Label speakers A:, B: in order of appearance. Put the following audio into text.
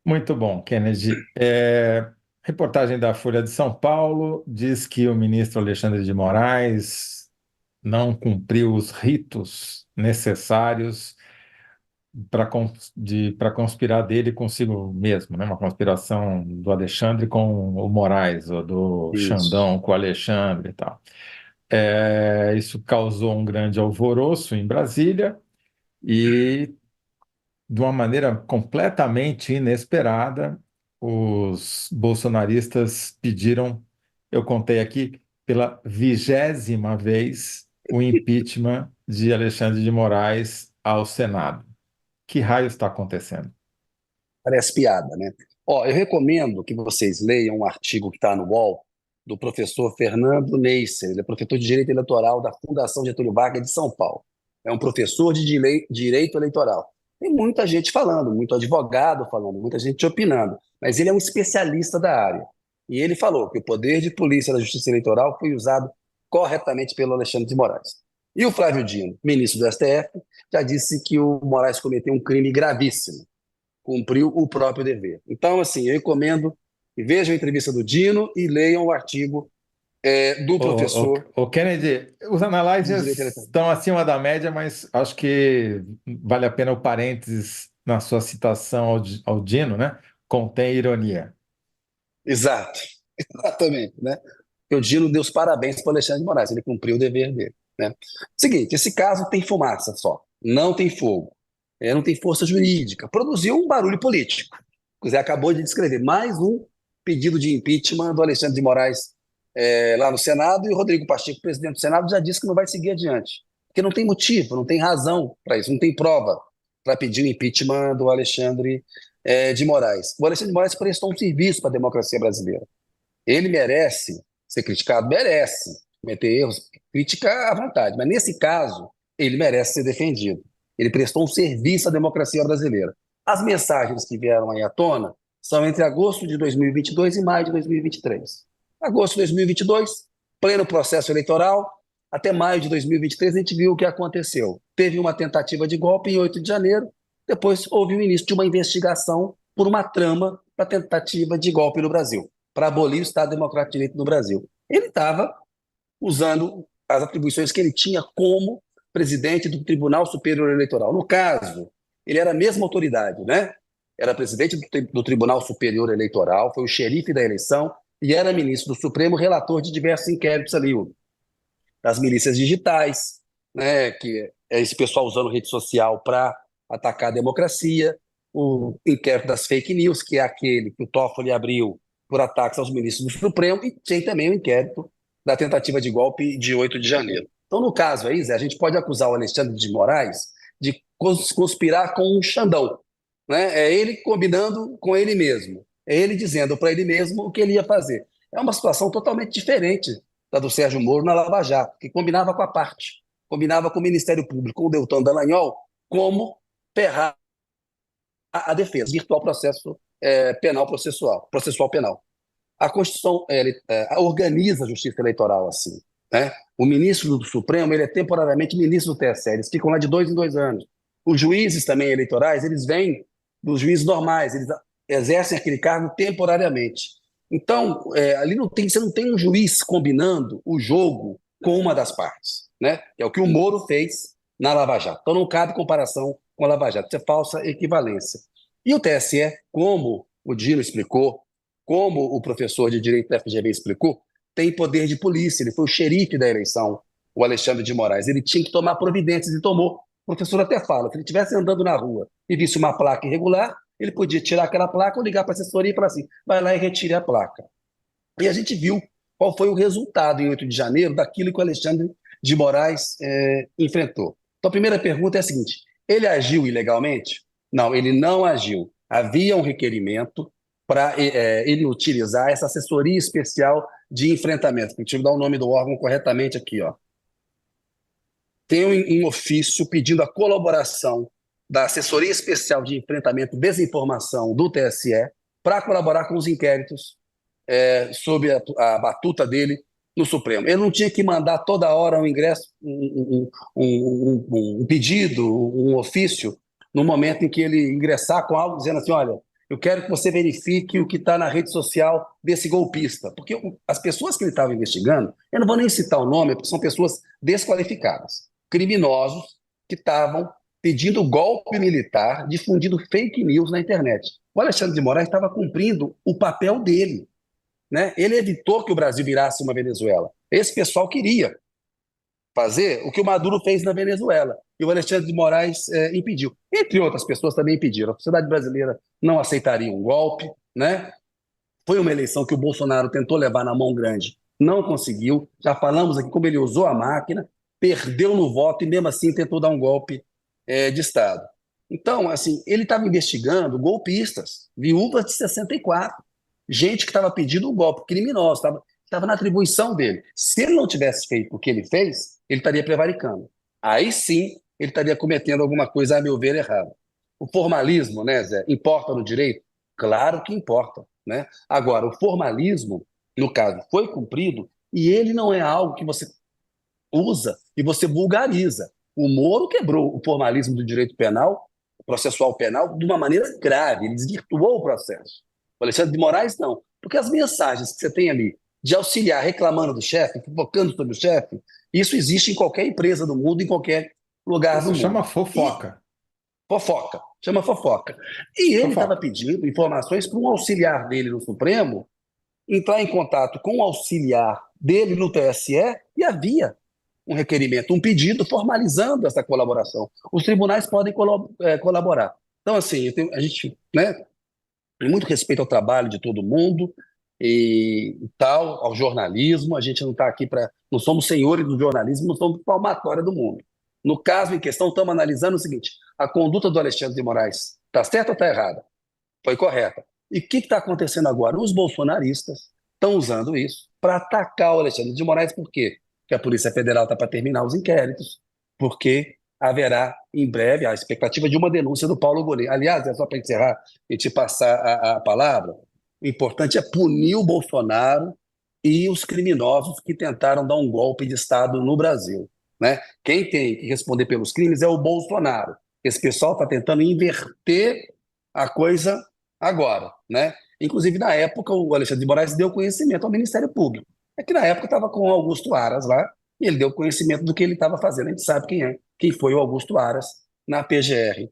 A: Muito bom, Kennedy. Reportagem da Folha de São Paulo diz que o ministro Alexandre de Moraes não cumpriu os ritos necessários para conspirar dele consigo mesmo, né? Uma conspiração do Alexandre com o Moraes, ou do
B: Isso.
A: Xandão com o Alexandre e tal. Isso causou um grande alvoroço em Brasília e, de uma maneira completamente inesperada, os bolsonaristas pediram, eu contei aqui, pela 20ª vez, o impeachment de Alexandre de Moraes ao Senado. Que raio está acontecendo?
B: Parece piada, né? Ó, eu recomendo que vocês leiam um artigo que está no UOL do professor Fernando Neisser. Ele é professor de Direito Eleitoral da Fundação Getúlio Vargas de São Paulo. É um professor de Direito Eleitoral. Tem muita gente falando, muito advogado falando, muita gente opinando, mas ele é um especialista da área. E ele falou que o poder de polícia da Justiça Eleitoral foi usado corretamente pelo Alexandre de Moraes. E o Flávio Dino, ministro do STF, já disse que o Moraes cometeu um crime gravíssimo, cumpriu o próprio dever. Então, assim, eu recomendo que vejam a entrevista do Dino e leiam o artigo do professor
A: O Kennedy, os
B: de Direito
A: analyzers
B: Eleitoral.
A: estão acima da média, mas acho que vale a pena o parênteses na sua citação ao Dino, né? Contém ironia.
B: Exato, exatamente, né? O Dino deu os parabéns para o Alexandre de Moraes, ele cumpriu o dever dele, né? Seguinte, esse caso tem fumaça só, não tem fogo, não tem força jurídica, produziu um barulho político. Zé acabou de descrever mais um pedido de impeachment do Alexandre de Moraes lá no Senado, e o Rodrigo Pacheco, presidente do Senado, já disse que não vai seguir adiante, porque não tem motivo, não tem razão para isso, não tem prova para pedir o impeachment do Alexandre de Moraes. O Alexandre de Moraes prestou um serviço para a democracia brasileira. Ele merece ser criticado? Merece. Cometer erros, criticar à vontade, mas nesse caso, ele merece ser defendido. Ele prestou um serviço à democracia brasileira. As mensagens que vieram aí à tona são entre agosto de 2022 e maio de 2023. Agosto de 2022, pleno processo eleitoral, até maio de 2023 a gente viu o que aconteceu. Teve uma tentativa de golpe em 8 de janeiro, depois houve o início de uma investigação por uma trama para tentativa de golpe no Brasil, para abolir o Estado Democrático de Direito no Brasil. Ele estava usando as atribuições que ele tinha como presidente do Tribunal Superior Eleitoral. No caso, ele era a mesma autoridade, né? Era presidente do Tribunal Superior Eleitoral, foi o xerife da eleição e era ministro do Supremo, relator de diversos inquéritos ali, das milícias digitais, né? Que é esse pessoal usando rede social para atacar a democracia, o inquérito das fake news, que é aquele que o Toffoli abriu por ataques aos ministros do Supremo, e tem também o inquérito da tentativa de golpe de 8 de janeiro. Então, no caso aí, Zé, a gente pode acusar o Alexandre de Moraes de conspirar com um Xandão, né? É ele combinando com ele mesmo, é ele dizendo para ele mesmo o que ele ia fazer. É uma situação totalmente diferente da do Sérgio Moro na Lava Jato, que combinava com a parte, combinava com o Ministério Público, com o Deltan Dallagnol, como ferrar a defesa, virtual processo penal processual penal. A Constituição organiza a justiça eleitoral assim, né? O ministro do Supremo, ele é temporariamente ministro do TSE, eles ficam lá de 2 em 2 anos. Os juízes também eleitorais, eles vêm dos juízes normais, eles exercem aquele cargo temporariamente. Então, ali não tem, você não tem um juiz combinando o jogo com uma das partes, né? É o que o Moro fez na Lava Jato. Então não cabe comparação com a Lava Jato, isso é falsa equivalência. E o TSE, como o Dino explicou, como o professor de Direito da FGV explicou, tem poder de polícia, ele foi o xerife da eleição, o Alexandre de Moraes, ele tinha que tomar providências e tomou. O professor até fala, se ele estivesse andando na rua e visse uma placa irregular, ele podia tirar aquela placa ou ligar para a assessoria e falar assim, vai lá e retire a placa. E a gente viu qual foi o resultado em 8 de janeiro daquilo que o Alexandre de Moraes enfrentou. Então a primeira pergunta é a seguinte, ele agiu ilegalmente? Não, ele não agiu. Havia um requerimento para ele utilizar essa assessoria especial de enfrentamento. Deixa eu dar o nome do órgão corretamente aqui, ó. Tem um ofício pedindo a colaboração da assessoria especial de enfrentamento e desinformação do TSE para colaborar com os inquéritos sob a batuta dele no Supremo. Ele não tinha que mandar toda hora um ingresso, um pedido, um ofício, no momento em que ele ingressar com algo dizendo assim, olha, Eu quero que você verifique o que está na rede social desse golpista. Porque as pessoas que ele estava investigando, eu não vou nem citar o nome, porque são pessoas desqualificadas, criminosos que estavam pedindo golpe militar, difundindo fake news na internet. O Alexandre de Moraes estava cumprindo o papel dele, né? Ele evitou que o Brasil virasse uma Venezuela. Esse pessoal queria fazer o que o Maduro fez na Venezuela. E o Alexandre de Moraes impediu. Entre outras pessoas também impediram. A sociedade brasileira não aceitaria um golpe, né? Foi uma eleição que o Bolsonaro tentou levar na mão grande, não conseguiu. Já falamos aqui como ele usou a máquina, perdeu no voto e mesmo assim tentou dar um golpe de Estado. Então, assim, ele estava investigando golpistas, viúvas de 64, gente que estava pedindo um golpe, criminoso, estava na atribuição dele. Se ele não tivesse feito o que ele fez, ele estaria prevaricando. Aí sim, ele estaria cometendo alguma coisa, a meu ver, errada. O formalismo, né, Zé, importa no direito? Claro que importa, né? Agora, o formalismo, no caso, foi cumprido e ele não é algo que você usa e você vulgariza. O Moro quebrou o formalismo do direito penal, processual penal, de uma maneira grave, ele desvirtuou o processo. O Alexandre de Moraes, não. Porque as mensagens que você tem ali de auxiliar reclamando do chefe, focando sobre o chefe, isso existe em qualquer empresa do mundo, em qualquer lugar do
A: Isso chama
B: mundo. E
A: fofoca.
B: fofoca, chama fofoca. E ele estava
A: Fofoca.
B: pedindo informações para um auxiliar dele no Supremo entrar em contato com o auxiliar dele no TSE e havia um requerimento, um pedido formalizando essa colaboração. Os tribunais podem colaborar. Então, assim, a gente, né, tem muito respeito ao trabalho de todo mundo e tal, ao jornalismo. A gente não está aqui para. Não somos senhores do jornalismo, não somos palmatória do mundo. No caso em questão, estamos analisando o seguinte: a conduta do Alexandre de Moraes está certa ou está errada? Foi correta. E o que está acontecendo agora? Os bolsonaristas estão usando isso para atacar o Alexandre de Moraes, por quê? Porque a Polícia Federal está para terminar os inquéritos, porque haverá em breve a expectativa de uma denúncia do Paulo Gonet. Aliás, é só para encerrar e te passar a palavra, o importante é punir o Bolsonaro e os criminosos que tentaram dar um golpe de Estado no Brasil, né? Quem tem que responder pelos crimes é o Bolsonaro. Esse pessoal está tentando inverter a coisa agora, né? Inclusive, na época, o Alexandre de Moraes deu conhecimento ao Ministério Público. É que na época estava com o Augusto Aras lá, e ele deu conhecimento do que ele estava fazendo. A gente sabe quem é, quem foi o Augusto Aras na PGR.